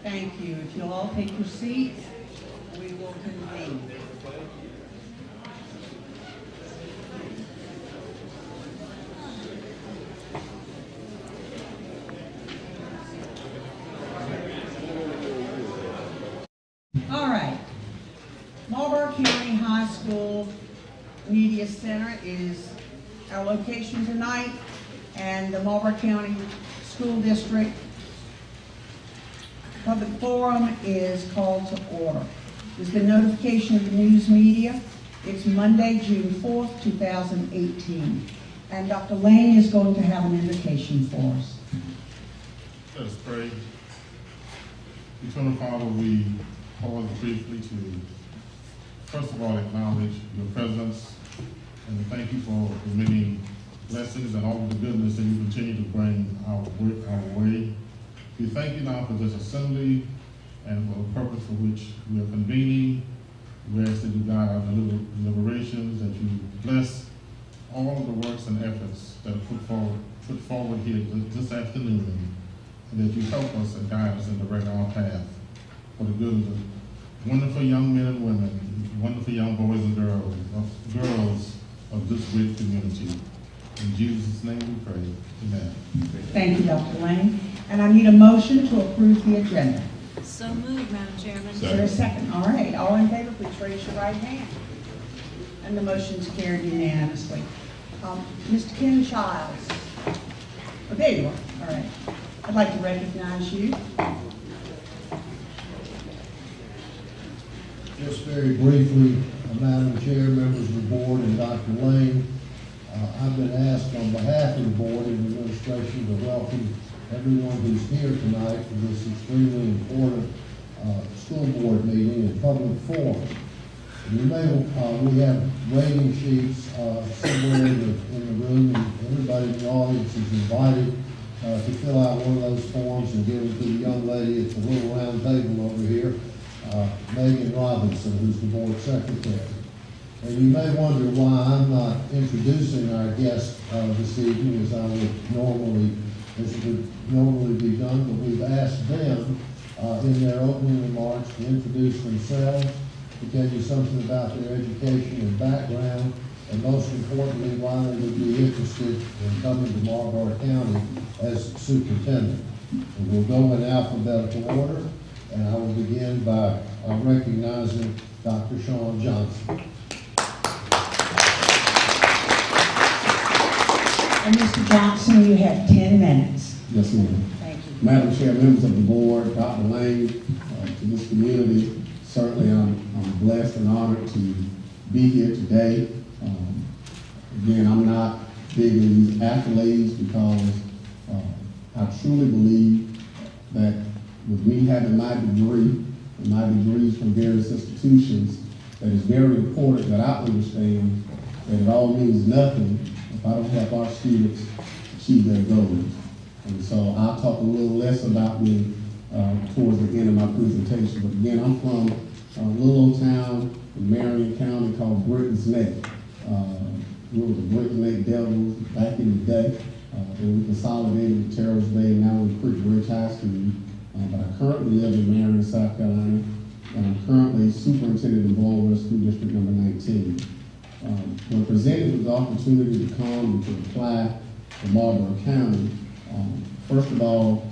Thank you. If you'll all take your seats, we will convene. All right. Marlboro County High School Media Center is our location tonight, and the Marlboro County School District Public Forum is called to order. There's been notification of the news media. It's Monday, June 4th, 2018. And Dr. Lane is going to have an invocation for us. Let us pray. Eternal Father, we pause briefly to, first of all, acknowledge your presence and to thank you for the many blessings and all of the goodness that you continue to bring our way. We thank you now for this assembly and for the purpose for which we are convening. We ask that you guide our deliberations, that you bless all of the works and efforts that are put forward here this afternoon, and that you help us and guide us and direct our path for the good of the wonderful young men and women, wonderful young boys and girls of this great community. In Jesus' name we pray. Amen. Thank you, Dr. Lane. And I need a motion to approve the agenda. So moved, Madam Chairman. Is there a second? All right. All in favor, please raise your right hand. And the motion is carried unanimously. Mr. Ken Childs. Oh, there you are. All right. I'd like to recognize you. Just very briefly, Madam Chair, members of the board, and Dr. Lane, I've been asked on behalf of the board and the administration to welcome everyone who's here tonight for this extremely important school board meeting and public forum. We have rating sheets somewhere in the room, and everybody in the audience is invited to fill out one of those forms and give them to the young lady at the little round table over here, Megan Robinson, who's the board secretary. And you may wonder why I'm not introducing our guest this evening as would normally be done, but we've asked them in their opening remarks to introduce themselves, to tell you something about their education and background, and most importantly, why they would be interested in coming to Marlboro County as superintendent. And we'll go in alphabetical order, and I will begin by recognizing Dr. Sean Johnson. And Mr. Johnson, you have 10 minutes. Yes, ma'am. Thank you. Madam Chair, members of the board, Dr. Lane, to this community, certainly I'm blessed and honored to be here today. Again, I'm not big in these accolades because I truly believe that with me having my degree and my degrees from various institutions, that it's very important that I understand that it all means nothing if I don't help our students achieve their goals. And so I'll talk a little less about me towards the end of my presentation. But again, I'm from a little old town in Marion County called Britain's Neck. We were the Britain's Neck Devils back in the day. And we consolidated with Terrell's Bay and now we're Creek Ridge High School. But I currently live in Marion, South Carolina, and I'm currently superintendent in Baltimore School District number 19. When presented with the opportunity to come and to apply to Marlboro County, first of all,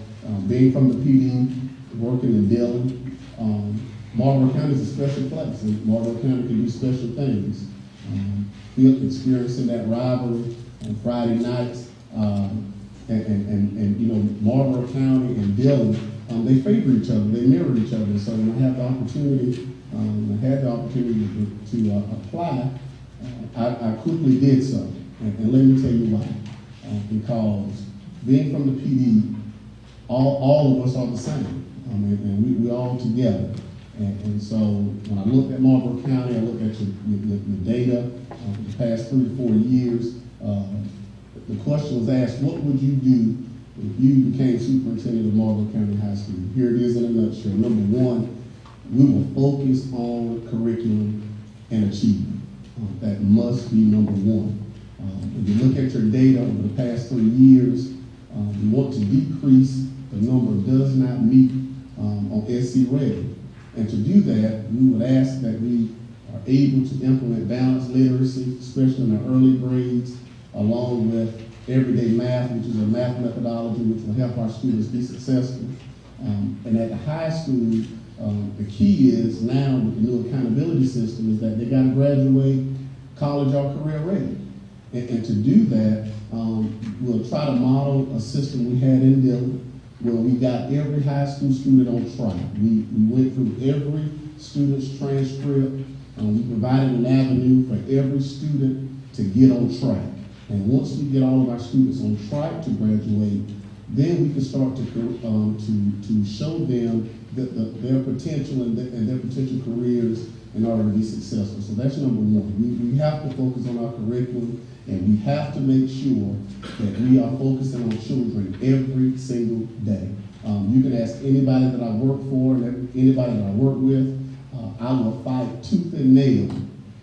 being from the PD, working in Dillon, Marlboro County is a special place, and Marlboro County can do special things. Experiencing that rivalry on Friday nights, and you know, Marlboro County and Dillon, they favor each other, they mirror each other. So when I had the opportunity, to apply, I quickly did so, and let me tell you why. Because being from the PD, all of us are the same, and we all together. And so when I looked at Marlboro County, I looked at the data the past 3 to 4 years. The question was asked, what would you do if you became superintendent of Marlboro County High School? Here it is in a nutshell. Number one, we will focus on curriculum and achievement. That must be number one. If you look at your data over the past 3 years, we want to decrease the number of does not meet on SC ready. And to do that, we would ask that we are able to implement balanced literacy, especially in the early grades, along with everyday math, which is a math methodology which will help our students be successful. And at the high school, the key is now with the new accountability system is that they got to graduate college or career ready. And to do that, we'll try to model a system we had in Dillon where we got every high school student on track. We went through every student's transcript. We provided an avenue for every student to get on track. And once we get all of our students on track to graduate, then we can start to show them their potential and their potential careers in order to be successful. So that's number one. We have to focus on our curriculum, and we have to make sure that we are focusing on children every single day. You can ask anybody that I work for and anybody that I work with, I will fight tooth and nail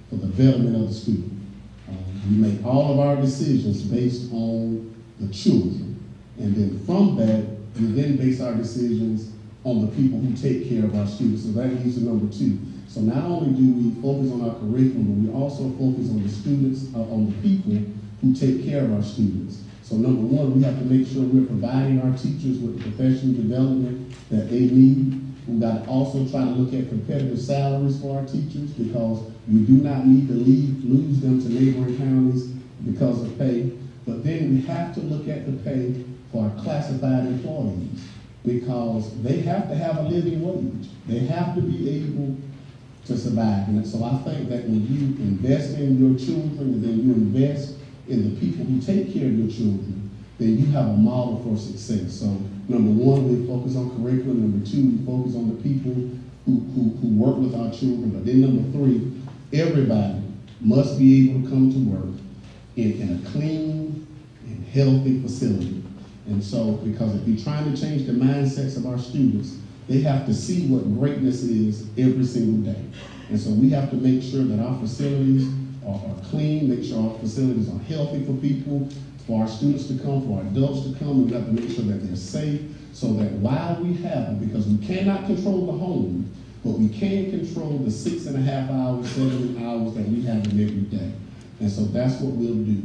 for the betterment of the student. We make all of our decisions based on the children. And then from that, we then base our decisions on the people who take care of our students. So that leads to number two. So not only do we focus on our curriculum, but we also focus on the students, on the people who take care of our students. So number one, we have to make sure we're providing our teachers with the professional development that they need. We've got to also try to look at competitive salaries for our teachers because we do not need to lose them to neighboring counties because of pay. But then we have to look at the pay for our classified employees because they have to have a living wage. They have to be able to survive. And so I think that when you invest in your children and then you invest in the people who take care of your children, then you have a model for success. So number one, we focus on curriculum. Number two, we focus on the people who work with our children. But then number three, everybody must be able to come to work in a clean and healthy facility. And so, because if you're trying to change the mindsets of our students, they have to see what greatness is every single day. And so we have to make sure that our facilities are clean, make sure our facilities are healthy for people, for our students to come, for our adults to come, and we have to make sure that they're safe so that while we have them, because we cannot control the home, but we can control the 6.5 hours, 7 hours that we have them every day. And so that's what we'll do.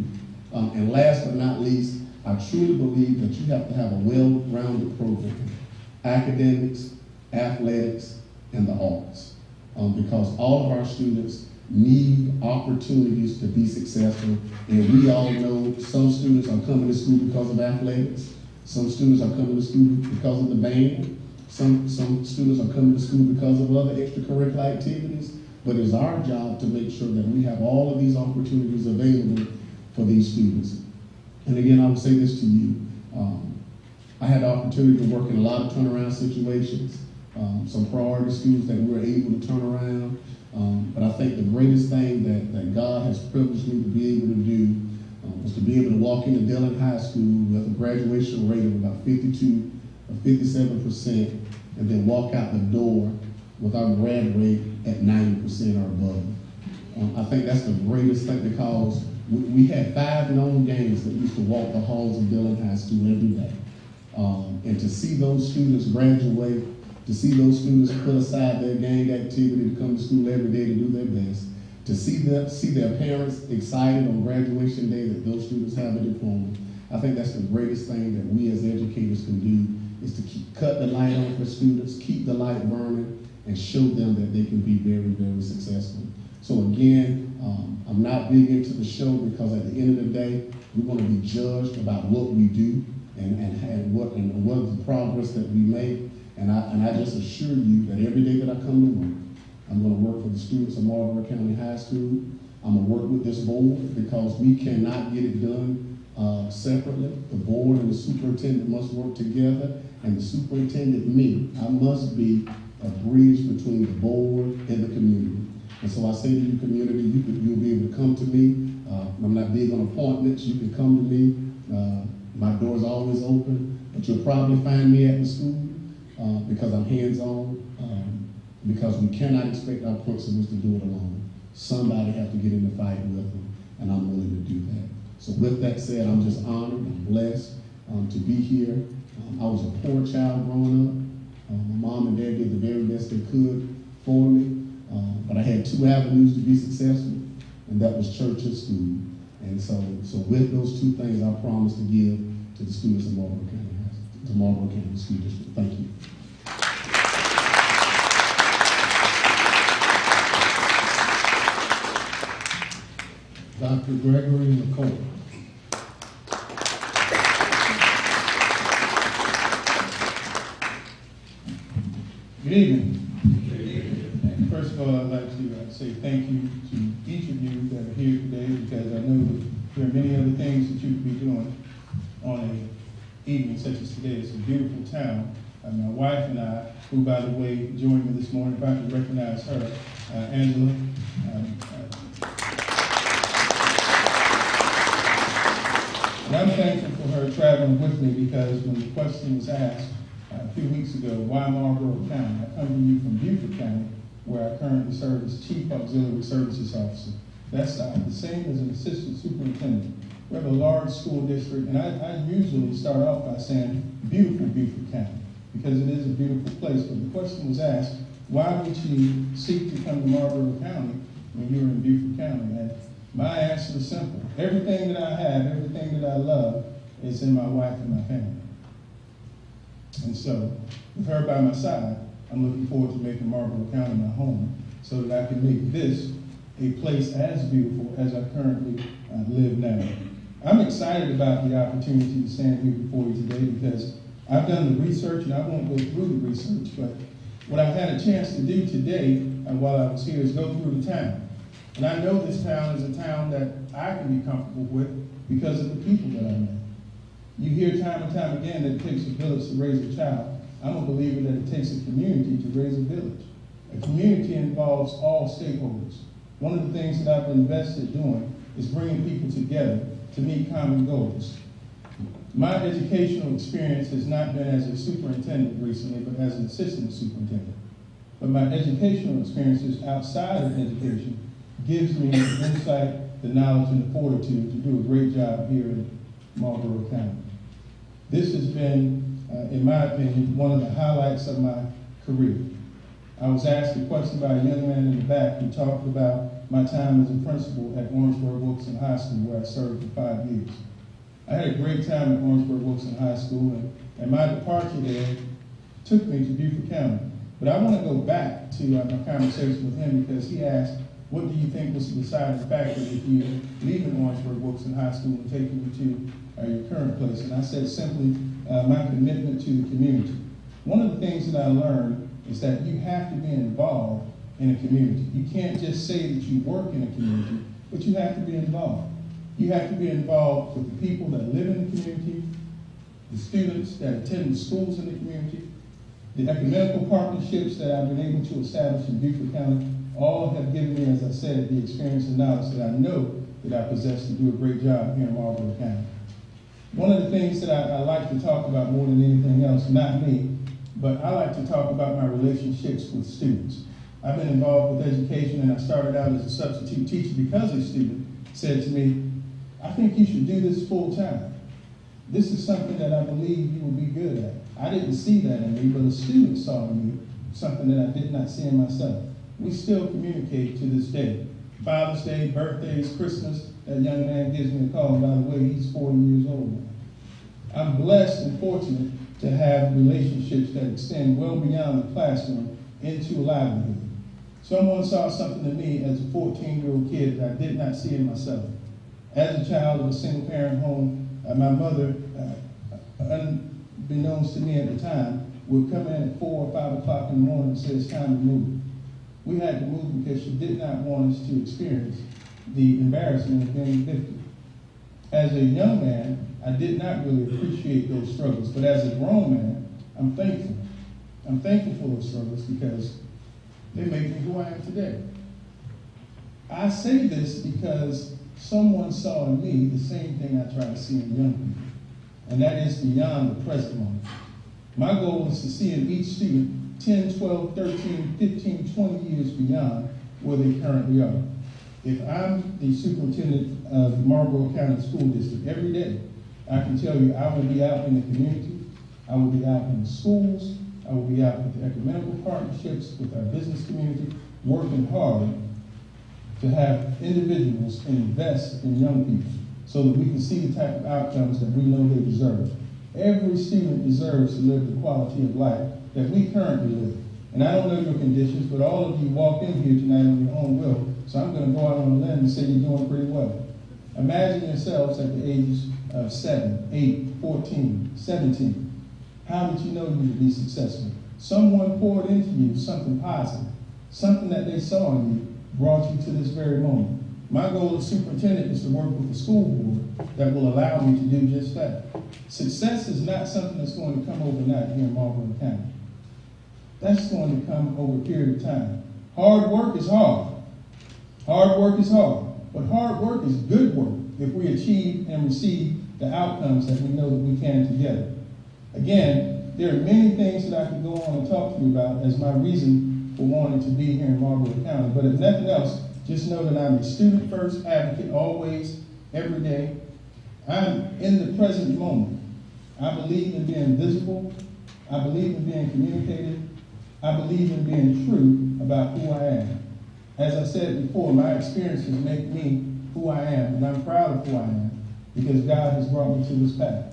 And last but not least, I truly believe that you have to have a well-rounded program. Academics, athletics, and the arts. Because all of our students need opportunities to be successful. And we all know some students are coming to school because of athletics. Some students are coming to school because of the band. Some students are coming to school because of other extracurricular activities. But it's our job to make sure that we have all of these opportunities available for these students. And again, I will say this to you. I had the opportunity to work in a lot of turnaround situations, some priority schools that we were able to turn around. But I think the greatest thing that God has privileged me to be able to do was to be able to walk into Dillon High School with a graduation rate of about 52 or 57%, and then walk out the door with our grad rate at 90% or above. I think that's the greatest thing because we had 5 known gangs that used to walk the halls of Dillon High School every day. And to see those students graduate, to see those students put aside their gang activity to come to school every day to do their best, to see their parents excited on graduation day that those students have a diploma, I think that's the greatest thing that we as educators can do is to cut the light on for students, keep the light burning, and show them that they can be very, very successful. So again, I'm not big into the show because at the end of the day, we want to be judged about what we do and what is the progress that we make. And I just assure you that every day that I come to work, I'm going to work for the students of Marlboro County High School. I'm going to work with this board because we cannot get it done separately. The board and the superintendent must work together, and the superintendent, me, I must be a bridge between the board and the community. And so I say to you, community, you'll be able to come to me. I'm not big on appointments. You can come to me. My door's always open, but you'll probably find me at the school because I'm hands-on, because we cannot expect our principals to do it alone. Somebody has to get in the fight with them, and I'm willing to do that. So with that said, I'm just honored and blessed to be here. I was a poor child growing up. My mom and dad did the very best they could for me, but I had two avenues to be successful, and that was church and school. And so with those two things, I promised to give to the students of Marlboro County, to Marlboro County School District. Thank you. Dr. Gregory McCoy. Good evening. First of all, I'd like to say thank you to each of you that are here today, because I know that there are many other things that you could be doing on an evening such as today. It's a beautiful town. My wife and I, who, by the way, joined me this morning, if I could recognize her, Angela. And I'm thankful for her traveling with me, because when the question was asked a few weeks ago, why Marlboro County? I come to you from Beaufort County, where I currently serve as Chief Auxiliary Services Officer. That's the same as an Assistant Superintendent. We have a large school district, and I usually start off by saying beautiful Beaufort County, because it is a beautiful place. But the question was asked, why would you seek to come to Marlboro County when you're in Beaufort County? And my answer is simple. Everything that I have, everything that I love is in my wife and my family. And so, with her by my side, I'm looking forward to making Marlboro County my home, so that I can make this a place as beautiful as I currently live now. I'm excited about the opportunity to stand here before you today, because I've done the research, and I won't go through the research, but what I've had a chance to do today while I was here is go through the town. And I know this town is a town that I can be comfortable with because of the people that I met. You hear time and time again that it takes a village to raise a child. I'm a believer that it takes a community to raise a village. A community involves all stakeholders. One of the things that I've been invested doing is bringing people together to meet common goals. My educational experience has not been as a superintendent recently, but as an assistant superintendent. But my educational experiences outside of education gives me the insight, the knowledge, and the fortitude to do a great job here in Marlboro County. This has been, in my opinion, one of the highlights of my career. I was asked a question by a young man in the back who talked about my time as a principal at Orangeburg-Wilson High School, where I served for 5 years. I had a great time at Orangeburg-Wilson High School, and my departure there took me to Beaufort County. But I want to go back to my conversation with him, because he asked, what do you think was the deciding factor if you leaving Orangeburg-Wilson High School and taking you to your current place? And I said simply, my commitment to the community. One of the things that I learned is that you have to be involved in a community. You can't just say that you work in a community, but you have to be involved. You have to be involved with the people that live in the community, the students that attend the schools in the community, the ecumenical partnerships that I've been able to establish in Beaufort County. All have given me, as I said, the experience and knowledge that I know that I possess to do a great job here in Marlboro County. One of the things that I like to talk about more than anything else, not me, but I like to talk about my relationships with students. I've been involved with education, and I started out as a substitute teacher because a student said to me, I think you should do this full time. This is something that I believe you will be good at. I didn't see that in me, but a student saw in me something that I did not see in myself. We still communicate to this day. Father's Day, birthdays, Christmas, that young man gives me a call. By the way, he's 40 years old now. I'm blessed and fortunate to have relationships that extend well beyond the classroom into a livelihood. Someone saw something in me as a 14-year-old kid that I did not see in myself. As a child of a single-parent home, my mother, unbeknownst to me at the time, would come in at 4 or 5 o'clock in the morning and say it's time to move. We had to move because she did not want us to experience the embarrassment of being evicted. As a young man, I did not really appreciate those struggles, but as a grown man, I'm thankful. I'm thankful for those struggles because they make me who I am today. I say this because someone saw in me the same thing I try to see in young people, and that is beyond the present moment. My goal is to see in each student 10, 12, 13, 15, 20 years beyond where they currently are. If I'm the superintendent of the Marlboro County School District every day, I can tell you I will be out in the community, I will be out in the schools, I will be out with the ecumenical partnerships, with our business community, working hard to have individuals invest in young people so that we can see the type of outcomes that we know they deserve. Every student deserves to live the quality of life that we currently live. And I don't know your conditions, but all of you walked in here tonight on your own will, so I'm going to go out on a limb and say you're doing pretty well. Imagine yourselves at the ages of 7, 8, 14, 17. How did you know you would be successful? Someone poured into you something positive. Something that they saw in you brought you to this very moment. My goal as superintendent is to work with the school board that will allow me to do just that. Success is not something that's going to come overnight here in Marlboro County. That's going to come over a period of time. Hard work is hard. Hard work is hard. But hard work is good work if we achieve and receive the outcomes that we know that we can together. Again, there are many things that I could go on and talk to you about as my reason for wanting to be here in Marlboro County. But if nothing else, just know that I'm a student-first advocate always, every day. I'm in the present moment. I believe in being visible. I believe in being communicative. I believe in being true about who I am. As I said before, my experiences make me who I am, and I'm proud of who I am because God has brought me to this path.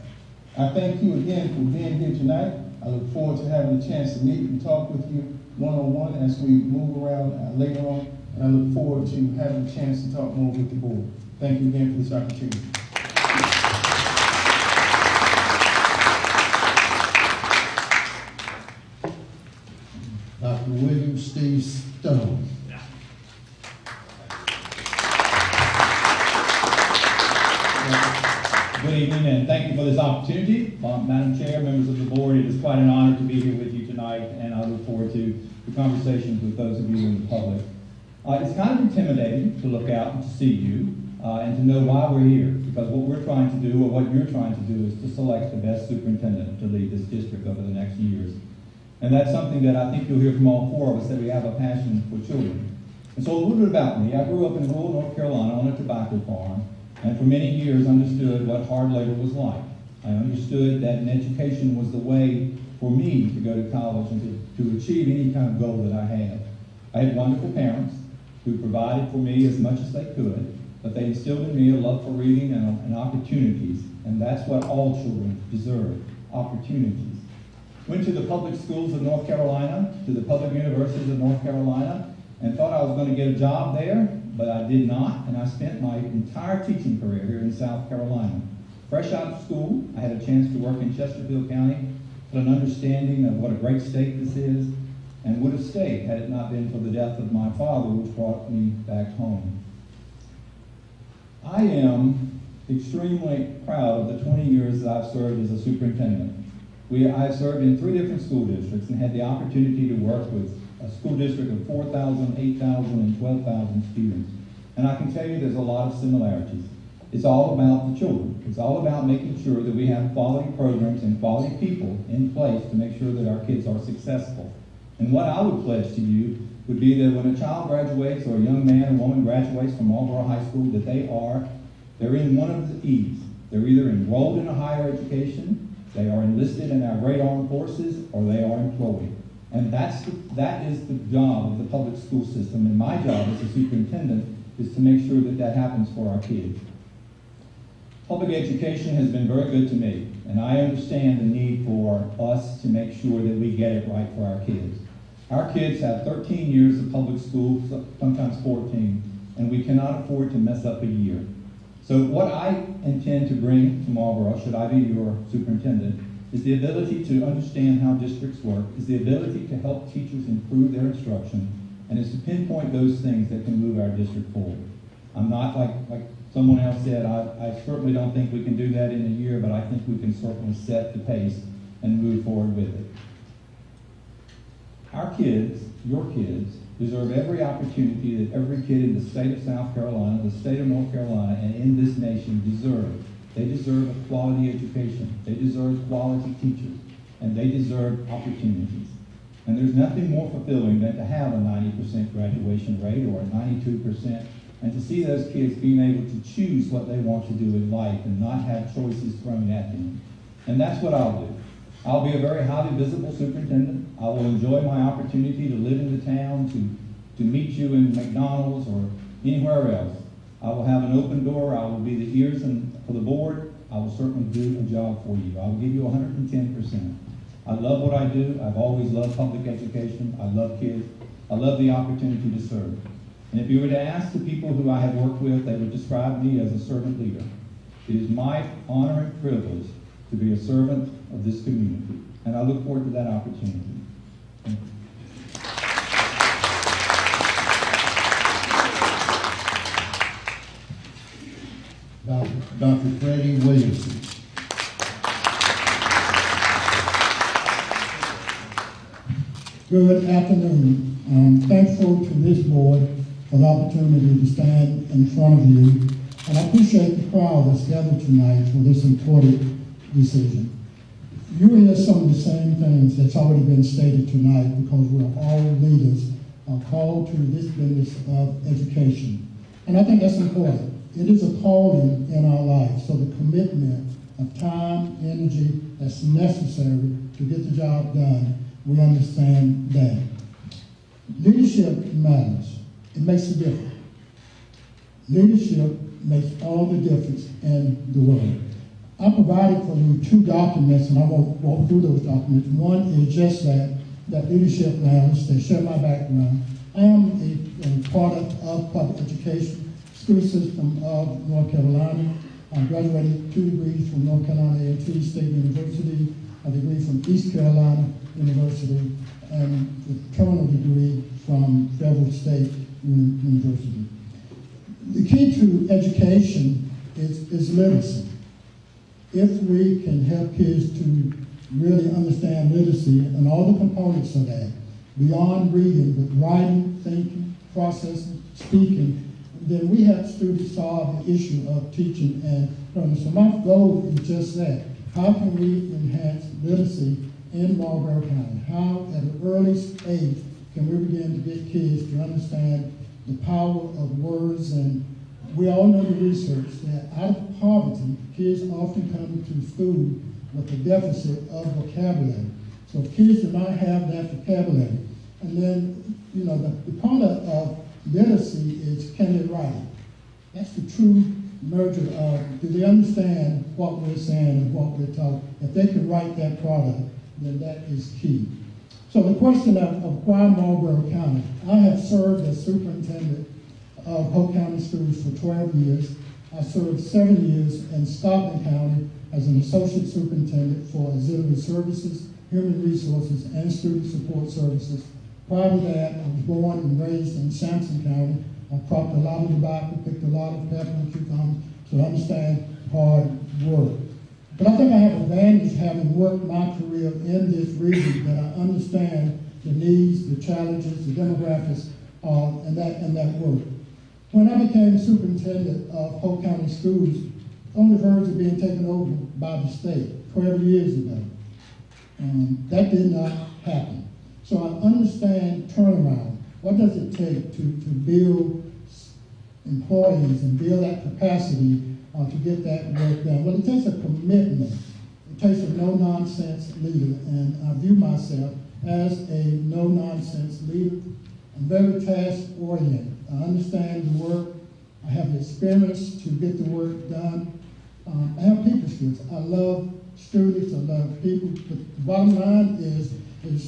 I thank you again for being here tonight. I look forward to having a chance to meet and talk with you one-on-one as we move around later on, and I look forward to having a chance to talk more with the board. Thank you again for this opportunity. Dr. William Steve Stone. Good evening, and thank you for this opportunity. Madam Chair, members of the board, it is quite an honor to be here with you tonight, and I look forward to the conversations with those of you in the public. It's kind of intimidating to look out and to see you, and to know why we're here, because what we're trying to do, or what you're trying to do, is to select the best superintendent to lead this district over the next years. And that's something that I think you'll hear from all four of us, that we have a passion for children. And so a little bit about me. I grew up in rural North Carolina on a tobacco farm, and for many years understood what hard labor was like. I understood that an education was the way for me to go to college and to achieve any kind of goal that I had. I had wonderful parents who provided for me as much as they could, but they instilled in me a love for reading and opportunities, and that's what all children deserve, opportunities. Went to the public schools of North Carolina, to the public universities of North Carolina, and thought I was going to get a job there, but I did not, and I spent my entire teaching career here in South Carolina. Fresh out of school, I had a chance to work in Chesterfield County, had an understanding of what a great state this is, and would have stayed had it not been for the death of my father, which brought me back home. I am extremely proud of the 20 years that I've served as a superintendent. I've served in 3 different school districts and had the opportunity to work with a school district of 4,000, 8,000, and 12,000 students. And I can tell you there's a lot of similarities. It's all about the children. It's all about making sure that we have quality programs and quality people in place to make sure that our kids are successful. And what I would pledge to you would be that when a child graduates, or a young man or woman graduates from Marlboro High School, that they're in one of the E's. They're either enrolled in a higher education, they are enlisted in our great armed forces, or they are employed. And that is the job of the public school system, and my job as a superintendent is to make sure that that happens for our kids. Public education has been very good to me, and I understand the need for us to make sure that we get it right for our kids. Our kids have 13 years of public school, sometimes 14, and we cannot afford to mess up a year. So what I intend to bring to Marlboro, should I be your superintendent, is the ability to understand how districts work, is the ability to help teachers improve their instruction, and is to pinpoint those things that can move our district forward. I'm not, like someone else said, I certainly don't think we can do that in a year, but I think we can certainly set the pace and move forward with it. Our kids, your kids, deserve every opportunity that every kid in the state of South Carolina, the state of North Carolina, and in this nation deserve. They deserve a quality education. They deserve quality teachers. And they deserve opportunities. And there's nothing more fulfilling than to have a 90% graduation rate or a 92%, and to see those kids being able to choose what they want to do in life and not have choices thrown at them. And that's what I'll do. I'll be a very highly visible superintendent. I will enjoy my opportunity to live in the town, to meet you in McDonald's or anywhere else. I will have an open door. I will be the ears for the board. I will certainly do a job for you. I will give you 110%. I love what I do. I've always loved public education. I love kids. I love the opportunity to serve. And if you were to ask the people who I have worked with, they would describe me as a servant leader. It is my honor and privilege to be a servant of this community, and I look forward to that opportunity. Thank you. Dr. Freddie Williamson. Good afternoon. I'm thankful to this board for the opportunity to stand in front of you, and I appreciate the crowd that's gathered tonight for this important decision. You hear some of the same things that's already been stated tonight because we're all leaders called to this business of education. And I think that's important. It is a calling in our life, so the commitment of time, energy that's necessary to get the job done, we understand that. Leadership matters. It makes a difference. Leadership makes all the difference in the world. I provided for you 2 documents, and I won't walk through those documents. One is just that leadership matters. They share my background. I am a product of public education, school system of North Carolina. I graduated 2 degrees from North Carolina A&T State University, a degree from East Carolina University, and a terminal degree from Federal State University. The key to education is literacy. If we can help kids to really understand literacy and all the components of that, beyond reading, but writing, thinking, processing, speaking, then we have students solve the issue of teaching and learning. So my goal is just that. How can we enhance literacy in Marlboro County? How, at an early age, can we begin to get kids to understand the power of words? And we all know the research that out of poverty, kids often come to school with a deficit of vocabulary. So if kids do not have that vocabulary, and then, you know, the part of literacy is can they write it? That's the true merger of, do they understand what we're saying and what we're talking? If they can write that product, then that is key. So the question of why Marlboro County? I have served as superintendent of Polk County Schools for 12 years. I served 7 years in Stockton County as an associate superintendent for auxiliary services, human resources, and student support services. Prior to that, I was born and raised in Sampson County. I cropped a lot of tobacco, picked a lot of pepper and cucumber, so I understand hard work. But I think I have advantage having worked my career in this region that I understand the needs, the challenges, the demographics, and that work. When I became superintendent of Polk County Schools, on the verge of being taken over by the state 12 years ago. That did not happen. So I understand turnaround. What does it take to build employees and build that capacity to get that work done? Well, it takes a commitment. It takes a no-nonsense leader, and I view myself as a no-nonsense leader. I'm very task-oriented. I understand the work. I have the experience to get the work done. I have people skills. I love students. I love people. But the bottom line is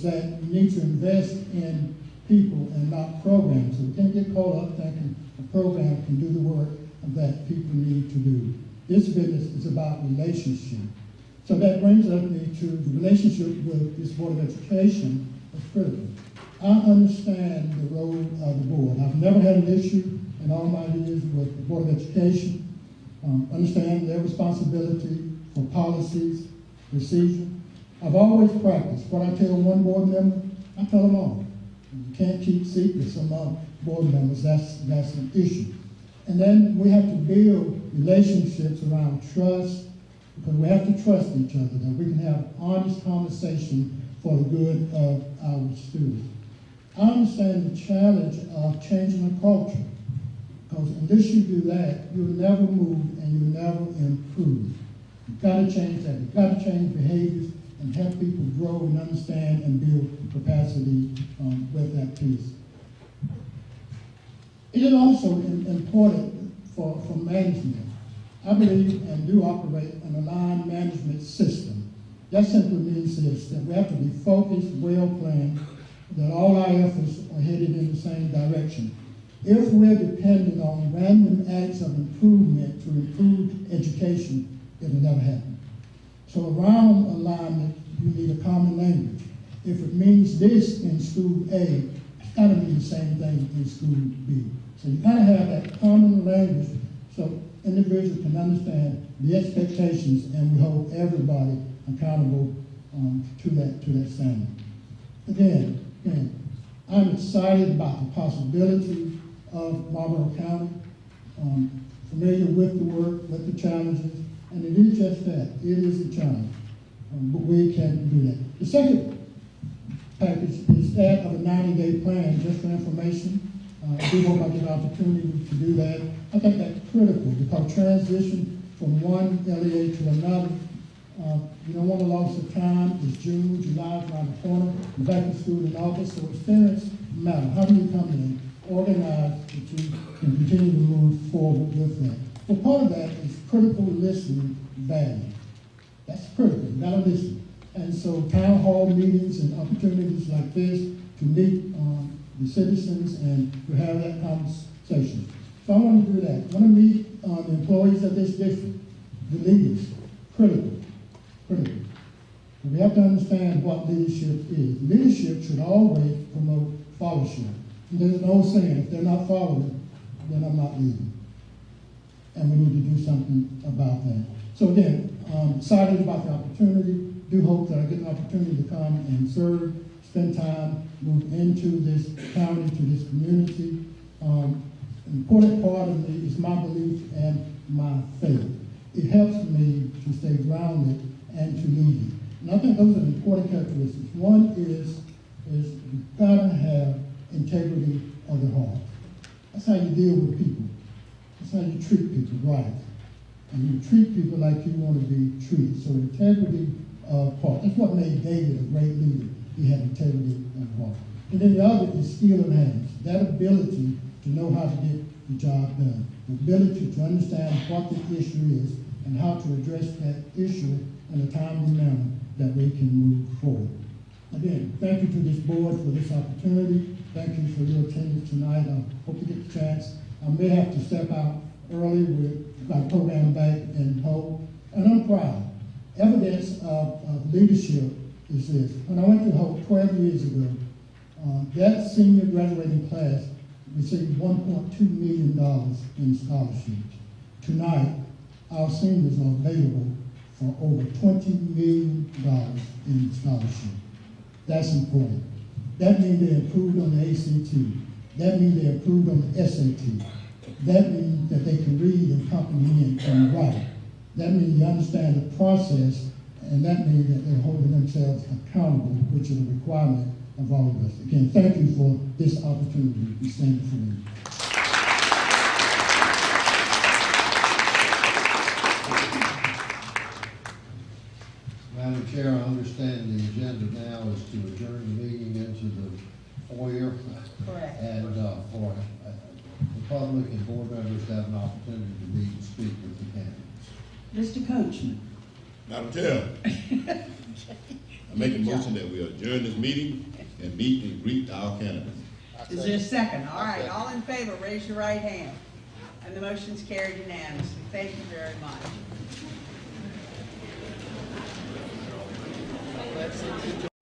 that we need to invest in people and not programs. So we can't get caught up thinking a program can do the work that people need to do. This business is about relationship. So that brings me to the relationship with this Board of Education is critical. I understand the role of the board. I've never had an issue in all my years with the Board of Education. Understand their responsibility for policies, procedure. I've always practiced. What I tell one board member, I tell them all. You can't keep secrets among board members. That's an issue. And then we have to build relationships around trust, because we have to trust each other, that we can have honest conversation for the good of our students. I understand the challenge of changing a culture, because unless you do that, you'll never move and you'll never improve. You've got to change that. You've got to change behaviors. and help people grow and understand and build capacity with that piece. It is also important for management. I believe and do operate an aligned management system. That simply means this, that we have to be focused, well-planned, that all our efforts are headed in the same direction. If we're dependent on random acts of improvement to improve education, it will never happen. So around alignment, you need a common language. If it means this in school A, it's got to mean the same thing in school B. So you got to have that common language so individuals can understand the expectations, and we hold everybody accountable to that standard. Again, I'm excited about the possibility of Marlboro County, familiar with the work, with the challenges, and it is just that. It is a challenge, but we can do that. The second package is that of a 90-day plan, just for information. I do hope I get an opportunity to do that. I think that's critical because transition from one LEA to another, you don't want to lose of time. It's June, July is around the corner. You're back in school in August, so experience matters. How do you come in, organize, that you can continue to move forward with that? Well, part of that is critical listening value. That's critical. You got to listen. And so town hall meetings and opportunities like this to meet the citizens and to have that conversation. So I want to do that. I want to meet the employees of this district, the leaders, critical. We have to understand what leadership is. Leadership should always promote followership. And there's an old saying, if they're not following, then I'm not leading. And we need to do something about that. So again, I'm excited about the opportunity. Do hope that I get an opportunity to come and serve, spend time, move into this county, to this community. An important part of me is my belief and my faith. It helps me to stay grounded and to lead. And I think those are important characteristics. One is you've got to have integrity of the heart. That's how you deal with people. That's how you treat people right. And you treat people like you want to be treated. So integrity of heart. That's what made David a great leader. He had integrity of heart. And then the other is skill in hands. That ability to know how to get the job done. The ability to understand what the issue is and how to address that issue in a timely manner that we can move forward. Again, thank you to this board for this opportunity. Thank you for your attendance tonight. I hope you get the chance. I may have to step out early with my program back in Hope, and I'm proud. Evidence of leadership is this. When I went to Hope 12 years ago, that senior graduating class received $1.2 million in scholarships. Tonight, our seniors are available for over $20 million in scholarship. That's important. That means they improved on the ACT. That means they improved on the SAT. That means that they can read and comprehend and write. That means they understand the process, and that means that they're holding themselves accountable, which is a requirement of all of us. Again, thank you for this opportunity to stand before you. Madam Chair, I understand the agenda now is to adjourn the meeting into the foyer. Correct. And for the public and board members to have an opportunity to meet and speak with the candidates. Mr. Coachman. Madam Chair, I make a motion that we adjourn this meeting and meet and greet our candidates. Is there a second? All right, all in favor, raise your right hand. And the motion's carried unanimously. Thank you very much.